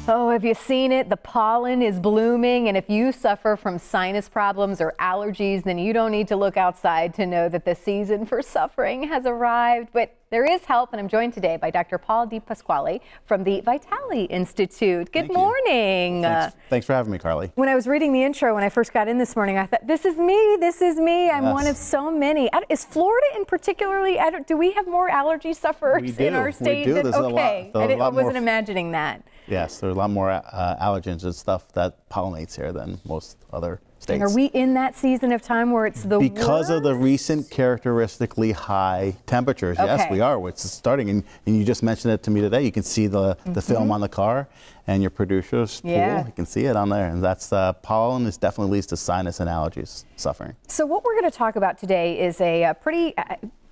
Oh, have you seen it? The pollen is blooming, and if you suffer from sinus problems or allergies, then you don't need to look outside to know that the season for suffering has arrived. But there is help, and I'm joined today by Dr. Paul DiPasquale from the Vitale Institute. Good morning. Thanks for having me, Carly. When I was reading the intro, when I first got in this morning, I thought, this is me, this is me. I'm one of so many. Is Florida in particularly, do we have more allergy sufferers in our state? We do. I wasn't imagining that. Yes, there's a lot more allergens and stuff that pollinates here than most other states. And are we in that season of time where it's the Because of the recent characteristically high temperatures, yes, we are. It's starting, and you just mentioned it to me today. You can see the film on the car and your producer's pool. You can see it on there, and that's pollen is definitely leads to sinus and allergies suffering. So what we're going to talk about today is a pretty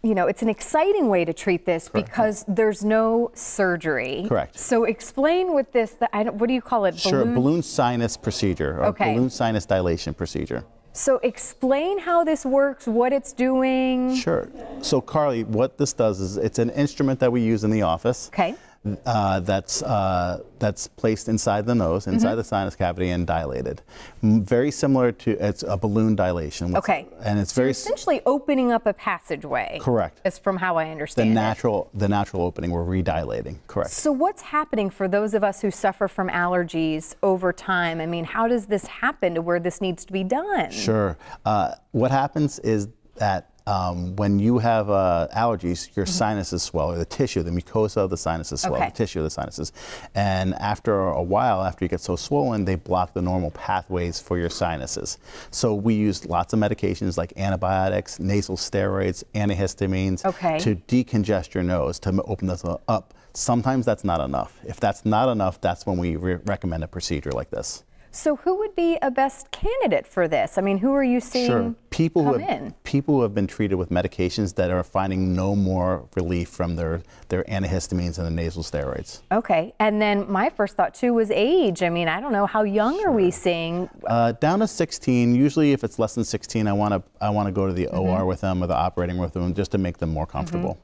it's an exciting way to treat this because there's no surgery. Correct. So explain what this, what do you call it? Sure, balloon sinus procedure, or balloon sinus dilation procedure. So explain how this works, what it's doing. Sure. So Carly, what this does is it's an instrument that we use in the office. Okay. That's placed inside the nose, inside the sinus cavity, and dilated. Very similar to it's a balloon dilation. And it's very essentially opening up a passageway. Correct. That's from how I understand the natural opening. We're redilating. Correct. So what's happening for those of us who suffer from allergies over time? I mean, how does this happen to where this needs to be done? Sure. What happens is that when you have allergies, your sinuses swell, or the tissue, the mucosa of the sinuses swell, the tissue of the sinuses. And after a while, after you get so swollen, they block the normal pathways for your sinuses. So we use lots of medications like antibiotics, nasal steroids, antihistamines to decongest your nose, to open this up. Sometimes that's not enough. If that's not enough, that's when we recommend a procedure like this. So who would be a best candidate for this? I mean, who are you seeing people who have been treated with medications that are finding no more relief from their antihistamines and the nasal steroids. Okay, and then my first thought too was age. I mean, I don't know, how young are we seeing? Down to 16. Usually, if it's less than 16, I want to go to the OR with them or the operating room with them just to make them more comfortable.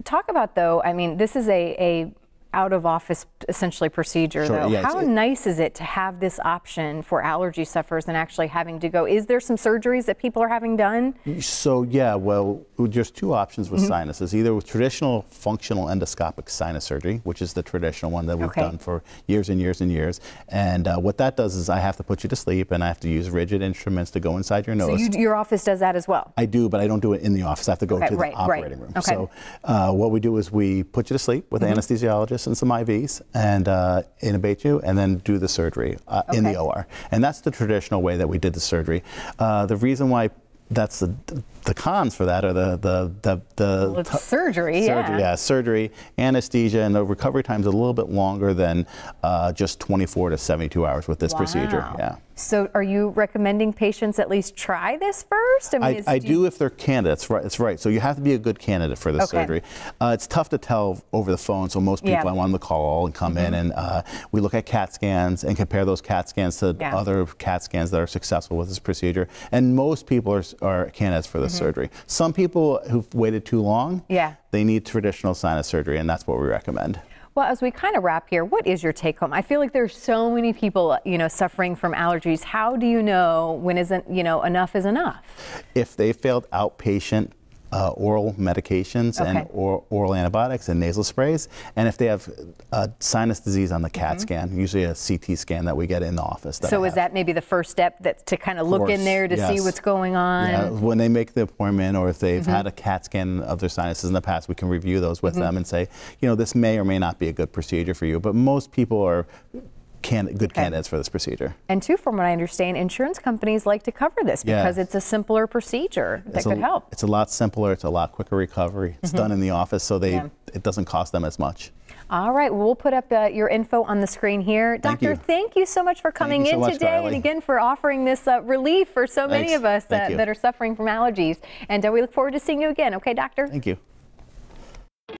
Talk about though. I mean, this is a out of office essentially procedure though. How nice is it to have this option for allergy sufferers and actually having to go? Is there some surgeries that people are having done? So yeah, well, there's two options with sinuses. Either with traditional functional endoscopic sinus surgery, which is the traditional one that we've done for years and years and years. And what that does is I have to put you to sleep and I have to use rigid instruments to go inside your nose. So your office does that as well? I do, but I don't do it in the office. I have to go to the operating room. So what we do is we put you to sleep with anesthesiologists and some IVs and intubate you and then do the surgery in the OR. And that's the traditional way that we did the surgery. The reason why that's the cons for that are the surgery, anesthesia, and the recovery time is a little bit longer than just 24 to 72 hours with this procedure. So are you recommending patients at least try this first? I mean, I do if they're candidates, right? It's right. So you have to be a good candidate for this surgery. It's tough to tell over the phone, so most people I want them to call and come in, and we look at CAT scans and compare those CAT scans to other CAT scans that are successful with this procedure. And most people are candidates for this surgery. Some people who've waited too long, they need traditional sinus surgery, and that's what we recommend. Well, as we kind of wrap here, what is your take home? I feel like there's so many people, suffering from allergies. How do you know when enough is enough? If they failed outpatient oral medications and oral antibiotics and nasal sprays, and if they have sinus disease on the CAT scan, usually a CT scan that we get in the office. So is that maybe the first step, to kind of look in there to see what's going on? Yeah, when they make the appointment, or if they've had a CAT scan of their sinuses in the past, we can review those with them and say, this may or may not be a good procedure for you, but most people are good candidates for this procedure. And two, from what I understand, insurance companies like to cover this because it's a simpler procedure that could help. It's a lot simpler, it's a lot quicker recovery. It's done in the office, so it doesn't cost them as much. All right, well, we'll put up your info on the screen here. Doctor, thank you so much for coming in today, and again for offering this relief for so many of us that are suffering from allergies. And we look forward to seeing you again. Okay, doctor? Thank you.